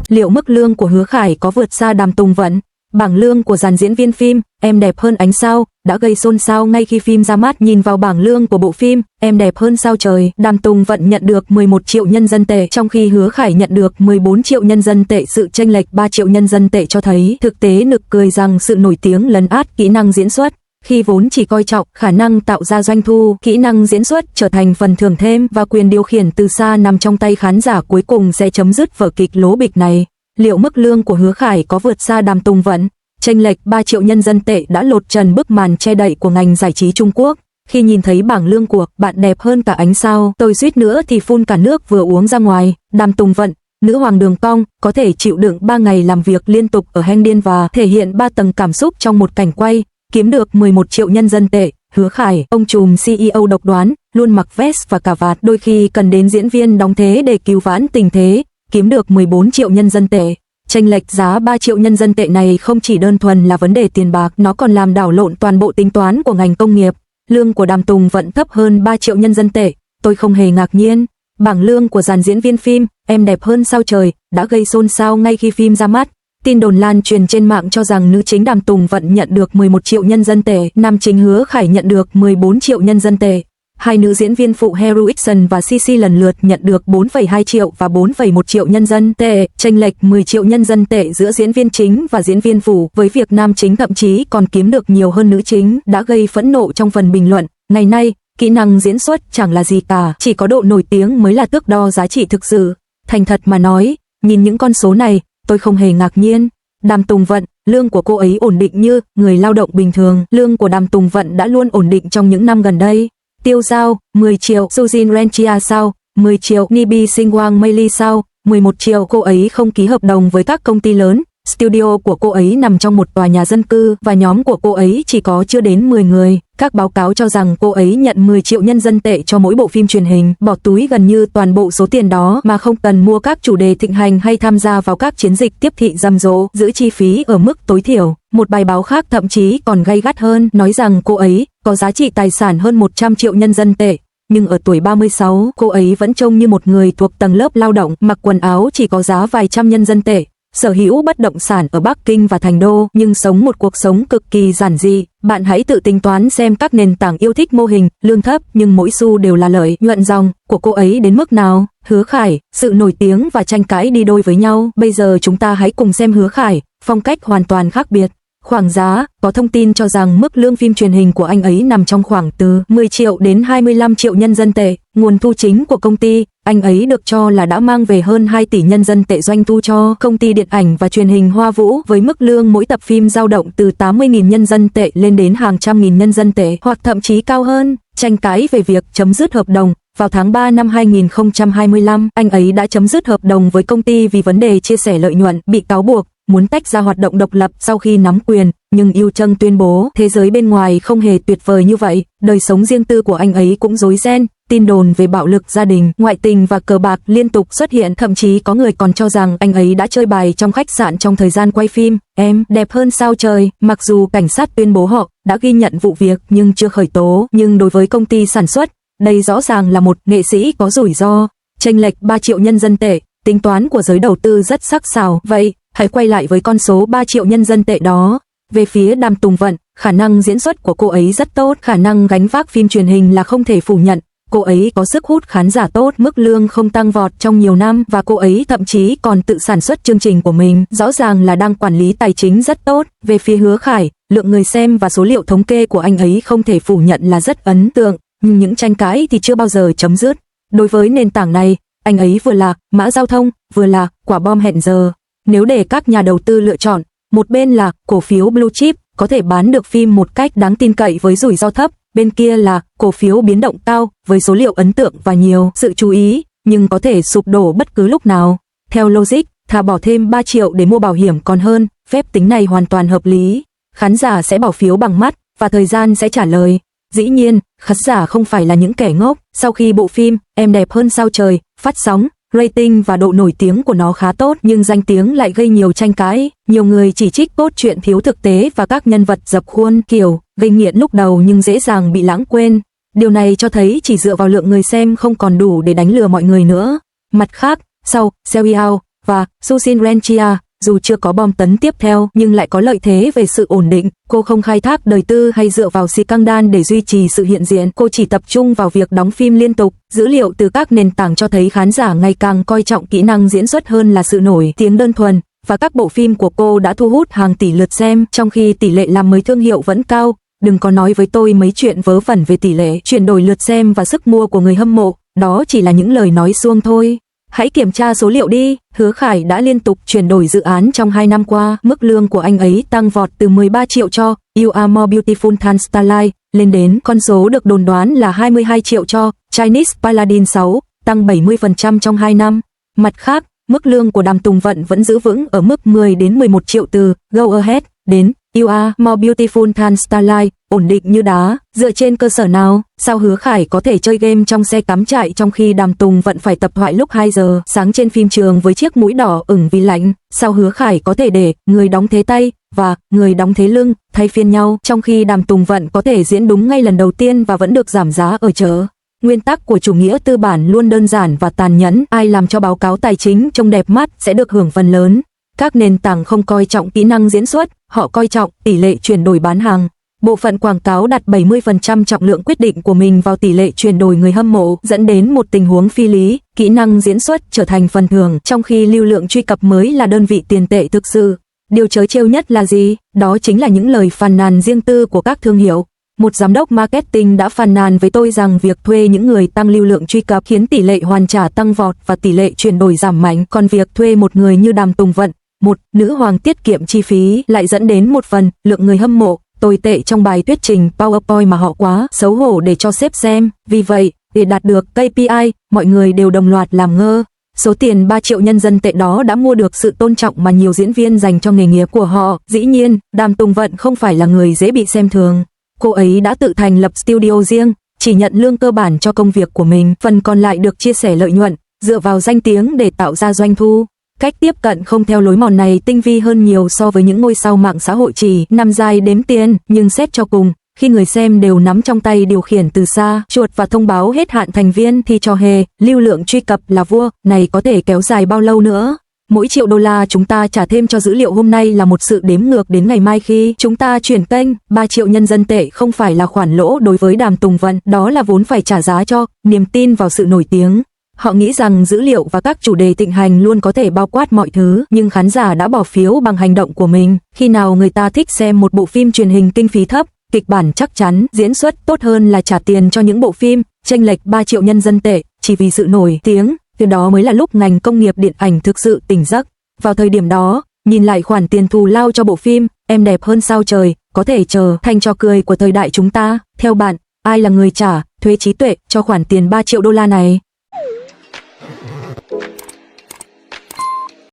liệu mức lương của Hứa Khải có vượt xa Đàm Tùng Vận? Bảng lương của dàn diễn viên phim Em đẹp hơn ánh sao đã gây xôn xao ngay khi phim ra mắt. Nhìn vào bảng lương của bộ phim Em đẹp hơn sao trời, Đàm Tùng Vận nhận được 11 triệu nhân dân tệ, trong khi Hứa Khải nhận được 14 triệu nhân dân tệ. Sự chênh lệch 3 triệu nhân dân tệ cho thấy thực tế nực cười rằng sự nổi tiếng lấn át kỹ năng diễn xuất. Khi vốn chỉ coi trọng khả năng tạo ra doanh thu, kỹ năng diễn xuất trở thành phần thưởng thêm và quyền điều khiển từ xa nằm trong tay khán giả cuối cùng sẽ chấm dứt vở kịch lố bịch này. Liệu mức lương của Hứa Khải có vượt xa Đàm Tùng Vận? Chênh lệch 3 triệu nhân dân tệ đã lột trần bức màn che đậy của ngành giải trí Trung Quốc. Khi nhìn thấy bảng lương của Bạn đẹp hơn cả ánh sao, tôi suýt nữa thì phun cả nước vừa uống ra ngoài. Đàm Tùng Vận, nữ hoàng đường cong, có thể chịu đựng 3 ngày làm việc liên tục ở hang điên và thể hiện 3 tầng cảm xúc trong một cảnh quay, kiếm được 11 triệu nhân dân tệ. Hứa Khải, ông trùm CEO độc đoán, luôn mặc vest và cà vạt, đôi khi cần đến diễn viên đóng thế để cứu vãn tình thế, kiếm được 14 triệu nhân dân tệ. Chênh lệch giá 3 triệu nhân dân tệ này không chỉ đơn thuần là vấn đề tiền bạc, nó còn làm đảo lộn toàn bộ tính toán của ngành công nghiệp. Lương của Đàm Tùng Vận thấp hơn 3 triệu nhân dân tệ, tôi không hề ngạc nhiên. Bảng lương của dàn diễn viên phim Em đẹp hơn sao trời đã gây xôn xao ngay khi phim ra mắt. Tin đồn lan truyền trên mạng cho rằng nữ chính Đàm Tùng Vận nhận được 11 triệu nhân dân tệ, nam chính Hứa Khải nhận được 14 triệu nhân dân tệ. Hai nữ diễn viên phụ Hero Ixon và CC lần lượt nhận được 4,2 triệu và 4,1 triệu nhân dân tệ, chênh lệch 10 triệu nhân dân tệ giữa diễn viên chính và diễn viên phụ, với việc nam chính thậm chí còn kiếm được nhiều hơn nữ chính, đã gây phẫn nộ trong phần bình luận. Ngày nay, kỹ năng diễn xuất chẳng là gì cả, chỉ có độ nổi tiếng mới là thước đo giá trị thực sự. Thành thật mà nói, nhìn những con số này, tôi không hề ngạc nhiên. Đàm Tùng Vận, lương của cô ấy ổn định như người lao động bình thường. Lương của Đàm Tùng Vận đã luôn ổn định trong những năm gần đây. Tiêu Giao, 10 triệu, Sujin Renchia sao, 10 triệu, Nibi Singwang Meili sao, 11 triệu. Cô ấy không ký hợp đồng với các công ty lớn, studio của cô ấy nằm trong một tòa nhà dân cư và nhóm của cô ấy chỉ có chưa đến 10 người. Các báo cáo cho rằng cô ấy nhận 10 triệu nhân dân tệ cho mỗi bộ phim truyền hình, bỏ túi gần như toàn bộ số tiền đó mà không cần mua các chủ đề thịnh hành hay tham gia vào các chiến dịch tiếp thị rầm rộ, giữ chi phí ở mức tối thiểu. Một bài báo khác thậm chí còn gay gắt hơn, nói rằng cô ấy có giá trị tài sản hơn 100 triệu nhân dân tệ. Nhưng ở tuổi 36, cô ấy vẫn trông như một người thuộc tầng lớp lao động, mặc quần áo chỉ có giá vài trăm nhân dân tệ, sở hữu bất động sản ở Bắc Kinh và Thành Đô, nhưng sống một cuộc sống cực kỳ giản dị. Bạn hãy tự tính toán xem các nền tảng yêu thích mô hình lương thấp nhưng mỗi xu đều là lợi nhuận ròng của cô ấy đến mức nào. Hứa Khải, sự nổi tiếng và tranh cãi đi đôi với nhau. Bây giờ chúng ta hãy cùng xem Hứa Khải, phong cách hoàn toàn khác biệt. Khoảng giá, có thông tin cho rằng mức lương phim truyền hình của anh ấy nằm trong khoảng từ 10 triệu đến 25 triệu nhân dân tệ. Nguồn thu chính của công ty, anh ấy được cho là đã mang về hơn 2 tỷ nhân dân tệ doanh thu cho công ty điện ảnh và truyền hình Hoa Vũ, với mức lương mỗi tập phim dao động từ 80.000 nhân dân tệ lên đến hàng trăm nghìn nhân dân tệ, hoặc thậm chí cao hơn. Tranh cãi về việc chấm dứt hợp đồng. Vào tháng 3 năm 2025, anh ấy đã chấm dứt hợp đồng với công ty vì vấn đề chia sẻ lợi nhuận, bị cáo buộc muốn tách ra hoạt động độc lập sau khi nắm quyền, nhưng Yêu Trân tuyên bố thế giới bên ngoài không hề tuyệt vời như vậy. Đời sống riêng tư của anh ấy cũng rối ren, tin đồn về bạo lực gia đình, ngoại tình và cờ bạc liên tục xuất hiện, thậm chí có người còn cho rằng anh ấy đã chơi bài trong khách sạn trong thời gian quay phim Em đẹp hơn sao trời. Mặc dù cảnh sát tuyên bố họ đã ghi nhận vụ việc nhưng chưa khởi tố, nhưng đối với công ty sản xuất, đây rõ ràng là một nghệ sĩ có rủi ro. Chênh lệch 3 triệu nhân dân tệ, tính toán của giới đầu tư rất sắc sảo. Vậy, hãy quay lại với con số 3 triệu nhân dân tệ đó. Về phía Đàm Tùng Vận, khả năng diễn xuất của cô ấy rất tốt, khả năng gánh vác phim truyền hình là không thể phủ nhận. Cô ấy có sức hút khán giả tốt, mức lương không tăng vọt trong nhiều năm và cô ấy thậm chí còn tự sản xuất chương trình của mình, rõ ràng là đang quản lý tài chính rất tốt. Về phía Hứa Khải, lượng người xem và số liệu thống kê của anh ấy không thể phủ nhận là rất ấn tượng, nhưng những tranh cãi thì chưa bao giờ chấm dứt. Đối với nền tảng này, anh ấy vừa là mã giao thông, vừa là quả bom hẹn giờ. Nếu để các nhà đầu tư lựa chọn, một bên là cổ phiếu blue chip, có thể bán được phim một cách đáng tin cậy với rủi ro thấp, bên kia là cổ phiếu biến động cao với số liệu ấn tượng và nhiều sự chú ý, nhưng có thể sụp đổ bất cứ lúc nào. Theo logic, thà bỏ thêm 3 triệu để mua bảo hiểm còn hơn, phép tính này hoàn toàn hợp lý. Khán giả sẽ bỏ phiếu bằng mắt và thời gian sẽ trả lời. Dĩ nhiên, khán giả không phải là những kẻ ngốc. Sau khi bộ phim Em đẹp hơn sao trời phát sóng, rating và độ nổi tiếng của nó khá tốt, nhưng danh tiếng lại gây nhiều tranh cãi. Nhiều người chỉ trích cốt truyện thiếu thực tế và các nhân vật dập khuôn kiểu gây nghiện lúc đầu nhưng dễ dàng bị lãng quên. Điều này cho thấy chỉ dựa vào lượng người xem không còn đủ để đánh lừa mọi người nữa. Mặt khác, sau Sell It Out và Susin Renchia. Dù chưa có bom tấn tiếp theo nhưng lại có lợi thế về sự ổn định, cô không khai thác đời tư hay dựa vào scandal để duy trì sự hiện diện, cô chỉ tập trung vào việc đóng phim liên tục. Dữ liệu từ các nền tảng cho thấy khán giả ngày càng coi trọng kỹ năng diễn xuất hơn là sự nổi tiếng đơn thuần, và các bộ phim của cô đã thu hút hàng tỷ lượt xem, trong khi tỷ lệ làm mới thương hiệu vẫn cao. Đừng có nói với tôi mấy chuyện vớ vẩn về tỷ lệ chuyển đổi lượt xem và sức mua của người hâm mộ, đó chỉ là những lời nói suông thôi. Hãy kiểm tra số liệu đi, Hứa Khải đã liên tục chuyển đổi dự án trong 2 năm qua, mức lương của anh ấy tăng vọt từ 13 triệu cho You Are More Beautiful Than Starlight lên đến con số được đồn đoán là 22 triệu cho Chinese Paladin 6, tăng 70% trong 2 năm. Mặt khác, mức lương của Đàm Tùng Vận vẫn giữ vững ở mức 10 đến 11 triệu từ Go Ahead đến You Are More Beautiful Than Starlight, ổn định như đá. Dựa trên cơ sở nào, sao Hứa Khải có thể chơi game trong xe cắm trại trong khi Đàm Tùng Vận phải tập thoại lúc 2 giờ sáng trên phim trường với chiếc mũi đỏ ửng vì lạnh? Sao Hứa Khải có thể để người đóng thế tay và người đóng thế lưng thay phiên nhau trong khi Đàm Tùng Vận có thể diễn đúng ngay lần đầu tiên và vẫn được giảm giá ở chợ? Nguyên tắc của chủ nghĩa tư bản luôn đơn giản và tàn nhẫn, ai làm cho báo cáo tài chính trông đẹp mắt sẽ được hưởng phần lớn. Các nền tảng không coi trọng kỹ năng diễn xuất, họ coi trọng tỷ lệ chuyển đổi bán hàng. Bộ phận quảng cáo đặt 70% trọng lượng quyết định của mình vào tỷ lệ chuyển đổi người hâm mộ, dẫn đến một tình huống phi lý, kỹ năng diễn xuất trở thành phần thưởng, trong khi lưu lượng truy cập mới là đơn vị tiền tệ thực sự. Điều trớ trêu nhất là gì? Đó chính là những lời phàn nàn riêng tư của các thương hiệu. Một giám đốc marketing đã phàn nàn với tôi rằng việc thuê những người tăng lưu lượng truy cập khiến tỷ lệ hoàn trả tăng vọt và tỷ lệ chuyển đổi giảm mạnh, còn việc thuê một người như Đàm Tùng Vận, một nữ hoàng tiết kiệm chi phí, lại dẫn đến một phần lượng người hâm mộ tồi tệ trong bài thuyết trình PowerPoint mà họ quá xấu hổ để cho sếp xem. Vì vậy, để đạt được KPI, mọi người đều đồng loạt làm ngơ. Số tiền 3 triệu nhân dân tệ đó đã mua được sự tôn trọng mà nhiều diễn viên dành cho nghề nghiệp của họ. Dĩ nhiên, Đàm Tùng Vận không phải là người dễ bị xem thường. Cô ấy đã tự thành lập studio riêng, chỉ nhận lương cơ bản cho công việc của mình, phần còn lại được chia sẻ lợi nhuận, dựa vào danh tiếng để tạo ra doanh thu. Cách tiếp cận không theo lối mòn này tinh vi hơn nhiều so với những ngôi sao mạng xã hội chỉ nằm dài đếm tiền, nhưng xét cho cùng, khi người xem đều nắm trong tay điều khiển từ xa, chuột và thông báo hết hạn thành viên thì trò hề, lưu lượng truy cập là vua, này có thể kéo dài bao lâu nữa? Mỗi triệu đô la chúng ta trả thêm cho dữ liệu hôm nay là một sự đếm ngược đến ngày mai khi chúng ta chuyển kênh. 3 triệu nhân dân tệ không phải là khoản lỗ đối với Đàm Tùng Vận, đó là vốn phải trả giá cho niềm tin vào sự nổi tiếng. Họ nghĩ rằng dữ liệu và các chủ đề thịnh hành luôn có thể bao quát mọi thứ, nhưng khán giả đã bỏ phiếu bằng hành động của mình. Khi nào người ta thích xem một bộ phim truyền hình kinh phí thấp, kịch bản chắc chắn, diễn xuất tốt hơn là trả tiền cho những bộ phim chênh lệch 3 triệu nhân dân tệ chỉ vì sự nổi tiếng. Từ đó mới là lúc ngành công nghiệp điện ảnh thực sự tỉnh giấc. Vào thời điểm đó, nhìn lại khoản tiền thù lao cho bộ phim Em Đẹp Hơn Sao Trời có thể trở thành trò cười của thời đại chúng ta. Theo bạn, ai là người trả thuế trí tuệ cho khoản tiền 3 triệu đô la này?